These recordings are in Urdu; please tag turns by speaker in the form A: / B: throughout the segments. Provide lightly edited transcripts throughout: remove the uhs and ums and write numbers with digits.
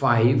A: 5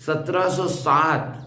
A: 1707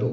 A: 2,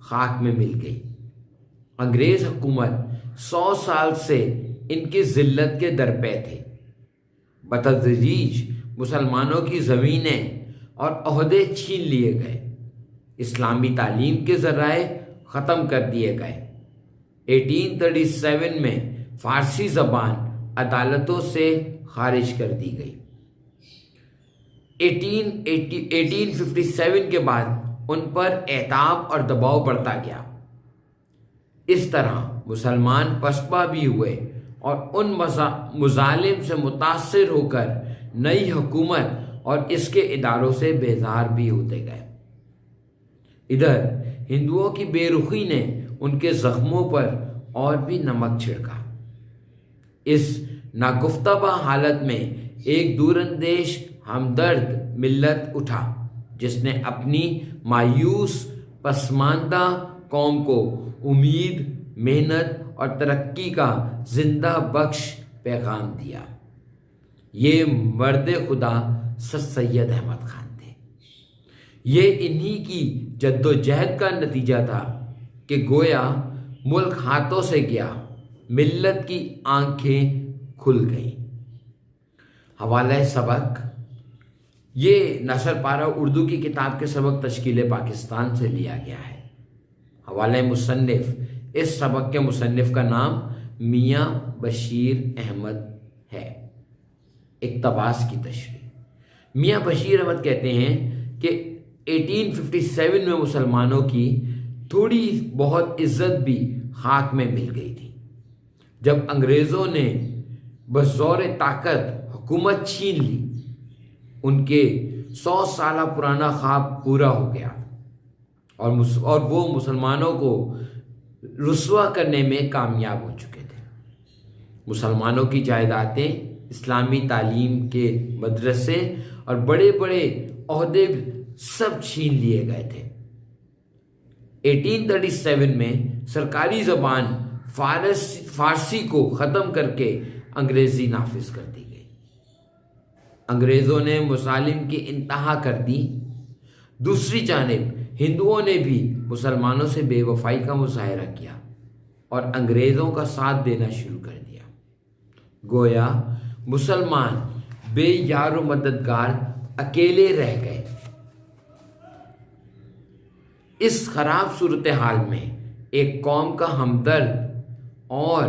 A: خاک میں مل گئی۔ انگریز حکومت 100 سال سے ان کی ذلت کے درپے تھے۔ بتدریج مسلمانوں کی زمینیں اور عہدے چھین لیے گئے، اسلامی تعلیم کے ذرائع ختم کر دیے گئے۔ 1837 میں فارسی زبان عدالتوں سے خارج کر دی گئی۔ 1857 کے بعد ان پر اعتاب اور دباؤ بڑھتا گیا۔ اس طرح مسلمان پسپا بھی ہوئے اور ان مظالم سے متاثر ہو کر نئی حکومت اور اس کے اداروں سے بیزار بھی ہوتے گئے۔ ادھر ہندوؤں کی بے رخی نے ان کے زخموں پر اور بھی نمک چھڑکا۔ اس ناگفتہ حالت میں ایک دور اندیش ہمدرد ملت اٹھا جس نے اپنی مایوس پسماندہ قوم کو امید، محنت اور ترقی کا زندہ بخش پیغام دیا۔ یہ مرد خدا سر سید احمد خان تھے۔ یہ انہی کی جد و جہد کا نتیجہ تھا کہ گویا ملک ہاتھوں سے گیا، ملت کی آنکھیں کھل گئیں۔ حوالہ سبق، یہ نثر پارہ اردو کی کتاب کے سبق تشکیل پاکستان سے لیا گیا ہے۔ حوالہ مصنف، اس سبق کے مصنف کا نام میاں بشیر احمد ہے۔ اقتباس کی تشریح، میاں بشیر احمد کہتے ہیں کہ 1857 میں مسلمانوں کی تھوڑی بہت عزت بھی خاک میں مل گئی تھی جب انگریزوں نے بزور طاقت حکومت چھین لی۔ ان کے 100 سالہ پرانا خواب پورا ہو گیا اور وہ مسلمانوں کو رسوا کرنے میں کامیاب ہو چکے تھے۔ مسلمانوں کی جائیدادیں، اسلامی تعلیم کے مدرسے اور بڑے بڑے عہدے سب چھین لیے گئے تھے۔ 1837 میں سرکاری زبان فارسی کو ختم کر کے انگریزی نافذ کر دی گئی۔ انگریزوں نے مظالم کی انتہا کر دی۔ دوسری جانب ہندوؤں نے بھی مسلمانوں سے بے وفائی کا مظاہرہ کیا اور انگریزوں کا ساتھ دینا شروع کر دیا۔ گویا مسلمان بے یار و مددگار اکیلے رہ گئے۔ اس خراب صورتحال میں ایک قوم کا ہمدرد اور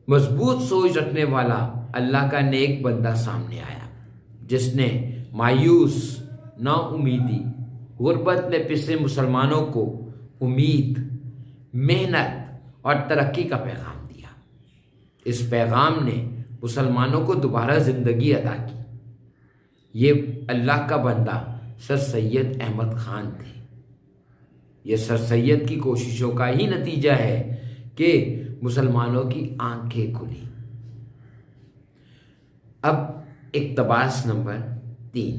A: مضبوط سوچ رکھنے والا اللہ کا نیک بندہ سامنے آیا، جس نے مایوس، نا امیدی، غربت میں پسے مسلمانوں کو امید، محنت اور ترقی کا پیغام دیا۔ اس پیغام نے مسلمانوں کو دوبارہ زندگی عطا کی۔ یہ اللہ کا بندہ سر سید احمد خان تھے۔ یہ سر سید کی کوششوں کا ہی نتیجہ ہے کہ مسلمانوں کی آنکھیں کھلی۔ اب اقتباس نمبر 3،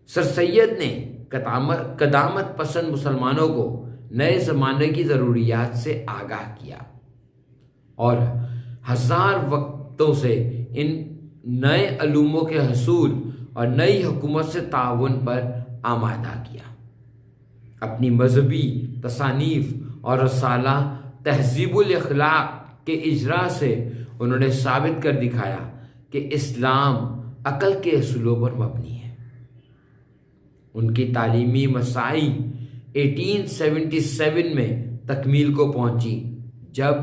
A: سر سید نے قدامت پسند مسلمانوں کو نئے زمانے کی ضروریات سے آگاہ کیا اور ہزار وقتوں سے ان نئے علوموں کے حصول اور نئی حکومت سے تعاون پر آمادہ کیا۔ اپنی مذہبی تصانیف اور رسالہ تہذیب الاخلاق کے اجرا سے انہوں نے ثابت کر دکھایا کہ اسلام عقل کے اصولوں پر مبنی ہے۔ ان کی تعلیمی مساعی 1877 میں تکمیل کو پہنچی جب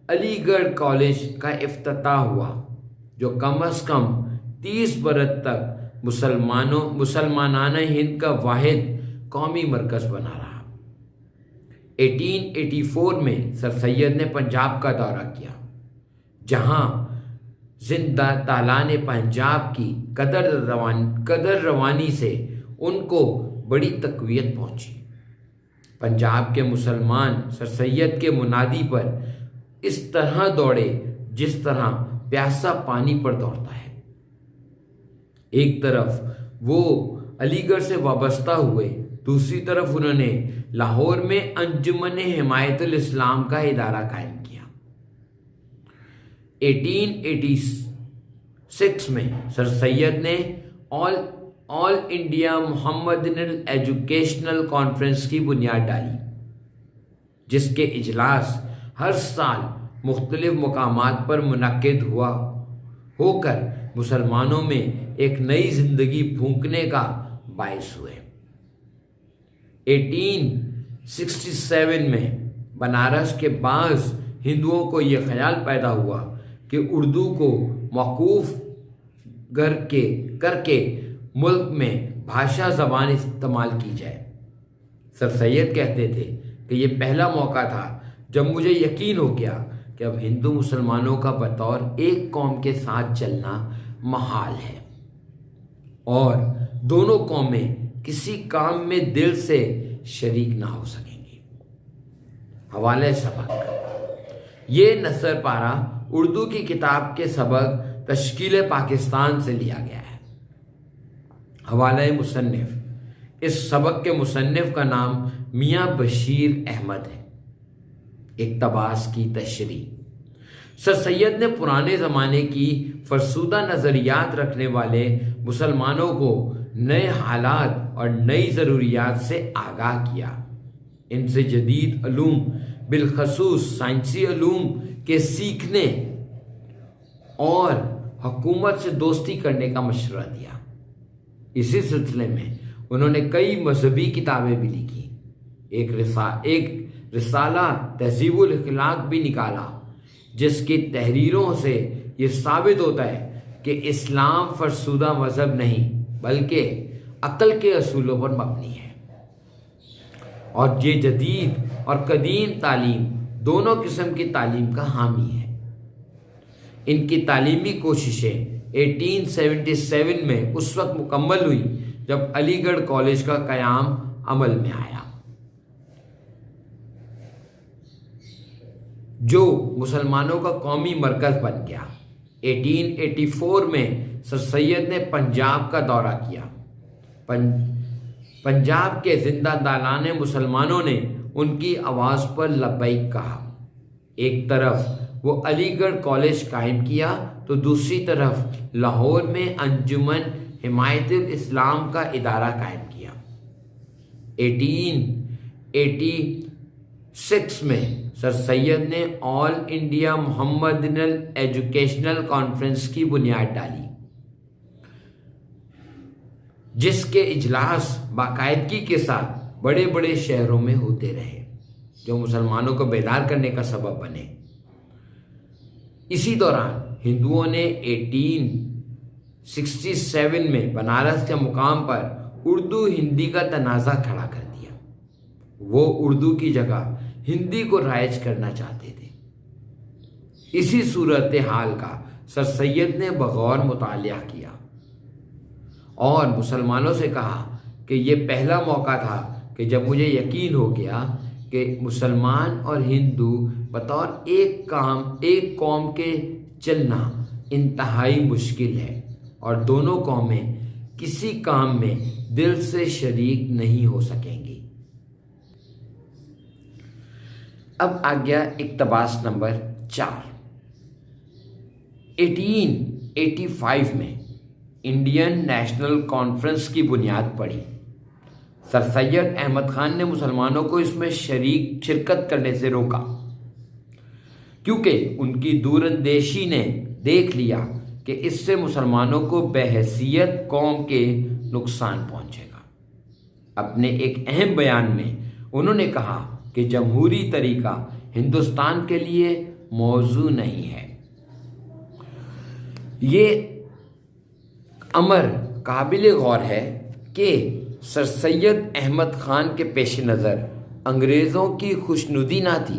A: علی گڑھ کالج کا افتتاح ہوا، جو کم از کم 30 برس تک مسلمانانہ ہند کا واحد قومی مرکز بنا رہا۔ 1884 میں سر سید نے پنجاب کا دورہ کیا، جہاں زندہ تالان پنجاب کی قدر روانی سے ان کو بڑی تقویت پہنچی۔ پنجاب کے مسلمان سر سید کے منادی پر اس طرح دوڑے جس طرح پیاسا پانی پر دوڑتا ہے۔ ایک طرف وہ علی گڑھ سے وابستہ ہوئے، دوسری طرف انہوں نے لاہور میں انجمن حمایت الاسلام کا ادارہ قائم کیا۔ 1886 میں سر سید نے آل انڈیا محمدن ایجوکیشنل کانفرنس کی بنیاد ڈالی، جس کے اجلاس ہر سال مختلف مقامات پر منعقد ہو کر مسلمانوں میں ایک نئی زندگی پھونکنے کا باعث ہوئے۔ 1867 میں بنارس کے بعض ہندوؤں کو یہ خیال پیدا ہوا کہ اردو کو موقوف کر کے ملک میں بھاشا زبان استعمال کی جائے۔ سر سید کہتے تھے کہ یہ پہلا موقع تھا جب مجھے یقین ہو گیا کہ اب ہندو مسلمانوں کا بطور ایک قوم کے ساتھ چلنا محال ہے اور دونوں قومیں کسی کام میں دل سے شریک نہ ہو سکیں گی۔ حوالہ سبق: یہ نثر پارہ اردو کی کتاب کے سبق تشکیل پاکستان سے لیا گیا ہے۔ حوالہ مصنف: اس سبق کے مصنف کا نام میاں بشیر احمد ہے۔ اقتباس کی تشریح: سر سید نے پرانے زمانے کی فرسودہ نظریات رکھنے والے مسلمانوں کو نئے حالات اور نئی ضروریات سے آگاہ کیا، ان سے جدید علوم بالخصوص سائنسی علوم کے سیکھنے اور حکومت سے دوستی کرنے کا مشورہ دیا۔ اسی سلسلے میں انہوں نے کئی مذہبی کتابیں بھی لکھی، ایک رسالہ تہذیب الاخلاق بھی نکالا، جس کی تحریروں سے یہ ثابت ہوتا ہے کہ اسلام فرسودہ مذہب نہیں بلکہ عقل کے اصولوں پر مبنی ہے، اور یہ جدید اور قدیم تعلیم دونوں قسم کی تعلیم کا حامی ہے۔ ان کی تعلیمی کوششیں 1877 میں اس وقت مکمل ہوئی جب علی گڑھ کالج کا قیام عمل میں آیا، جو مسلمانوں کا قومی مرکز بن گیا۔ 1884 میں سر سید نے پنجاب کا دورہ کیا۔ پنجاب کے زندہ دلان مسلمانوں نے ان کی آواز پر لبیک کہا۔ ایک طرف وہ علی گڑھ کالج قائم کیا تو دوسری طرف لاہور میں انجمن حمایت الاسلام کا ادارہ قائم کیا۔ 1886 میں سر سید نے آل انڈیا محمدن ایجوکیشنل کانفرنس کی بنیاد ڈالی، جس کے اجلاس باقاعدگی کے ساتھ بڑے بڑے شہروں میں ہوتے رہے، جو مسلمانوں کو بیدار کرنے کا سبب بنے۔ اسی دوران ہندوؤں نے 1867 میں بنارس کے مقام پر اردو ہندی کا تنازع کھڑا کر دیا۔ وہ اردو کی جگہ ہندی کو رائج کرنا چاہتے تھے۔ اسی صورتحال کا سر سید نے بغور مطالعہ کیا اور مسلمانوں سے کہا کہ یہ پہلا موقع تھا کہ جب مجھے یقین ہو گیا کہ مسلمان اور ہندو بطور ایک قوم کے چلنا انتہائی مشکل ہے اور دونوں قومیں کسی کام میں دل سے شریک نہیں ہو سکیں گی۔ اب آ گیا اقتباس نمبر 4۔ 1885 میں انڈین نیشنل کانفرنس کی بنیاد پڑی۔ سر سید احمد خان نے مسلمانوں کو اس میں شرکت کرنے سے روکا، کیونکہ ان کی دور اندیشی نے دیکھ لیا کہ اس سے مسلمانوں کو بحیثیت قوم کے نقصان پہنچے گا۔ اپنے ایک اہم بیان میں انہوں نے کہا کہ جمہوری طریقہ ہندوستان کے لیے موزوں نہیں ہے۔ یہ امر قابل غور ہے کہ سر سید احمد خان کے پیش نظر انگریزوں کی خوشنودی نہ تھی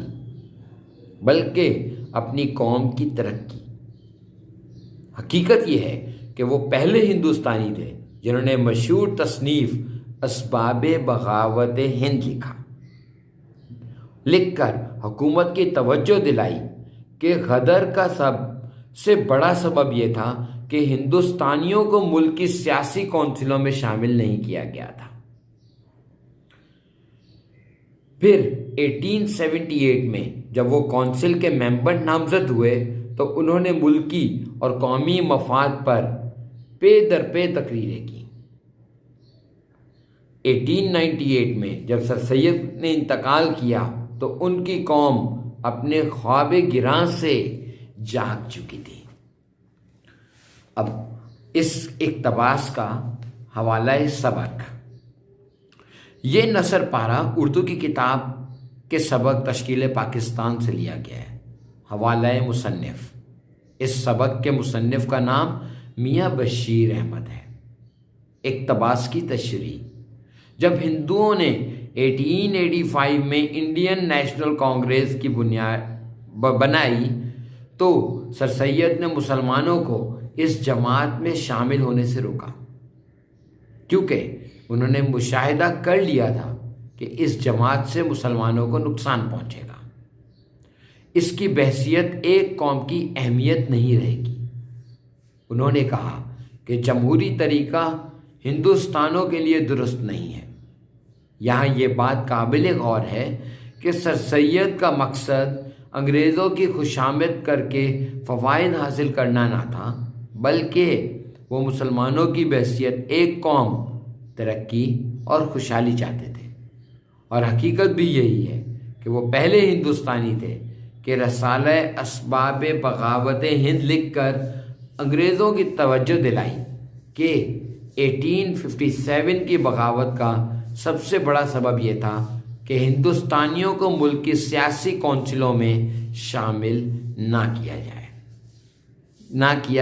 A: بلکہ اپنی قوم کی ترقی۔ حقیقت یہ ہے کہ وہ پہلے ہندوستانی تھے جنہوں نے مشہور تصنیف اسباب بغاوت ہند لکھ کر حکومت کی توجہ دلائی کہ غدر کا سب سے بڑا سبب یہ تھا کہ ہندوستانیوں کو ملک کی سیاسی کونسلوں میں شامل نہیں کیا گیا تھا۔ پھر 1878 میں جب وہ کونسل کے ممبر نامزد ہوئے تو انہوں نے ملکی اور قومی مفاد پر پے در پے تقریریں کی۔ 1898 میں جب سر سید نے انتقال کیا تو ان کی قوم اپنے خواب گراں سے جاگ چکی تھی۔ اب اس اقتباس کا حوالہ سبق، یہ نثر پارہ اردو کی کتاب کے سبق تشکیل پاکستان سے لیا گیا ہے۔ حوالہ مصنف، اس سبق کے مصنف کا نام میاں بشیر احمد ہے۔ اقتباس کی تشریح، جب ہندوؤں نے 1885 میں انڈین نیشنل کانگریس کی بنیاد بنائی تو سر سید نے مسلمانوں کو اس جماعت میں شامل ہونے سے روکا، کیونکہ انہوں نے مشاہدہ کر لیا تھا کہ اس جماعت سے مسلمانوں کو نقصان پہنچے گا، اس کی بحثیت ایک قوم کی اہمیت نہیں رہے گی۔ انہوں نے کہا کہ جمہوری طریقہ ہندوستانوں کے لیے درست نہیں ہے۔ یہاں یہ بات قابل غور ہے کہ سر سید کا مقصد انگریزوں کی خوشامد کر کے فوائد حاصل کرنا نہ تھا، بلکہ وہ مسلمانوں کی بحیثیت ایک قوم ترقی اور خوشحالی چاہتے تھے، اور حقیقت بھی یہی ہے کہ وہ پہلے ہندوستانی تھے کہ رسالہ اسباب بغاوت ہند لکھ کر انگریزوں کی توجہ دلائی کہ 1857 کی بغاوت کا سب سے بڑا سبب یہ تھا کہ ہندوستانیوں کو ملک کی سیاسی کونسلوں میں شامل نہ کیا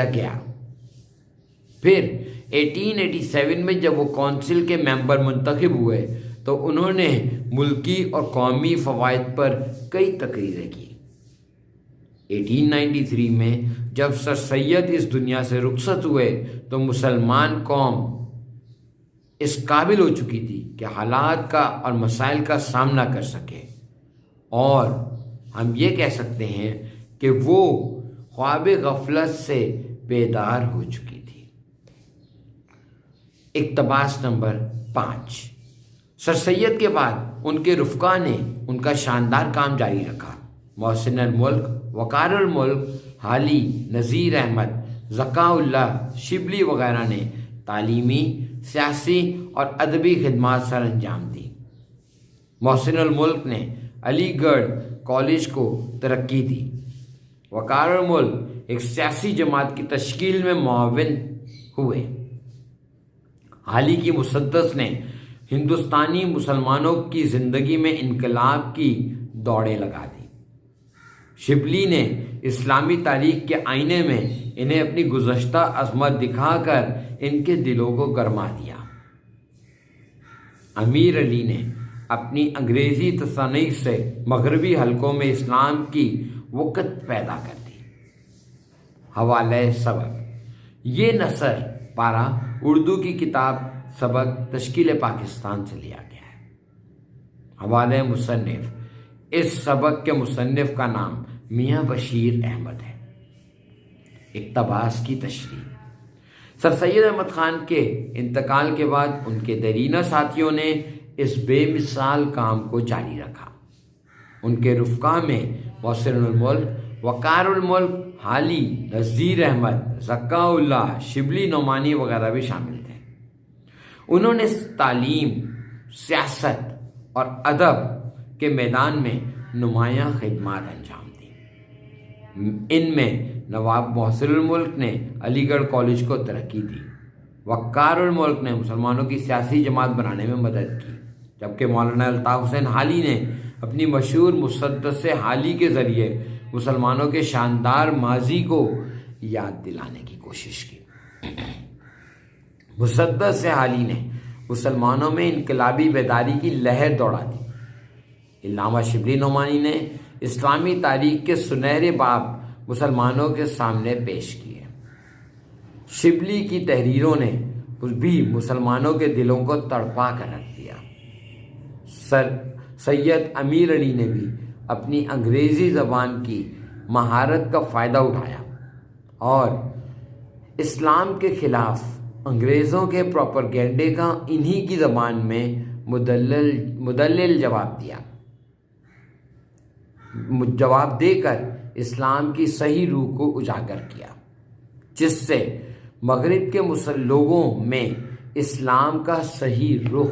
A: گیا۔ پھر 1887 میں جب وہ کونسل کے ممبر منتخب ہوئے تو انہوں نے ملکی اور قومی فوائد پر کئی تقریریں کی۔ 1893 میں جب سر سید اس دنیا سے رخصت ہوئے تو مسلمان قوم اس قابل ہو چکی تھی کہ حالات کا اور مسائل کا سامنا کر سکے، اور ہم یہ کہہ سکتے ہیں کہ وہ خواب غفلت سے بیدار ہو چکی تھی۔ اقتباس نمبر 5، سر سید کے بعد ان کے رفقا نے ان کا شاندار کام جاری رکھا۔ محسن الملک، وقار الملک، حالی، نذیر احمد، ذکاء اللہ، شبلی وغیرہ نے تعلیمی، سیاسی اور ادبی خدمات سر انجام دی۔ محسن الملک نے علی گڑھ کالج کو ترقی دی۔ وقار الملک ایک سیاسی جماعت کی تشکیل میں معاون ہوئے۔ حالی کی مسدس نے ہندوستانی مسلمانوں کی زندگی میں انقلاب کی دوڑیں لگا دی۔ شبلی نے اسلامی تاریخ کے آئینے میں انہیں اپنی گزشتہ عظمت دکھا کر ان کے دلوں کو گرما دیا۔ امیر علی نے اپنی انگریزی تصانیف سے مغربی حلقوں میں اسلام کی وقت پیدا کر دی۔ حوالہ سبق، یہ نثر پارہ اردو کی کتاب سبق تشکیل پاکستان سے لیا گیا ہے۔ حوالہ مصنف، اس سبق کے مصنف کا نام میاں بشیر احمد ہے۔ اقتباس کی تشریح، سر سید احمد خان کے انتقال کے بعد ان کے دیرینہ ساتھیوں نے اس بے مثال کام کو جاری رکھا۔ ان کے رفقا میں محسن الملک، وقار الملک، حالی، نذیر احمد، ذکاء اللہ، شبلی نعمانی وغیرہ بھی شامل تھے۔ انہوں نے تعلیم، سیاست اور ادب کے میدان میں نمایاں خدمات انجام دی۔ ان میں نواب محسن الملک نے علی گڑھ کالج کو ترقی دی، وقار الملک نے مسلمانوں کی سیاسی جماعت بنانے میں مدد کی، جبکہ مولانا الطاف حسین حالی نے اپنی مشہور مسدس حالی کے ذریعے مسلمانوں کے شاندار ماضی کو یاد دلانے کی کوشش کی۔ مسدس حالی نے مسلمانوں میں انقلابی بیداری کی لہر دوڑا دی۔ علامہ شبلی نعمانی نے اسلامی تاریخ کے سنہرے باب مسلمانوں کے سامنے پیش کیے۔ شبلی کی تحریروں نے بھی مسلمانوں کے دلوں کو تڑپا کر رکھ دیا۔ سید امیر علی نے بھی اپنی انگریزی زبان کی مہارت کا فائدہ اٹھایا اور اسلام کے خلاف انگریزوں کے پروپیگنڈے کا انہی کی زبان میں مدلل جواب دے کر اسلام کی صحیح روح کو اجاگر کیا، جس سے مغرب کے لوگوں میں اسلام کا صحیح رخ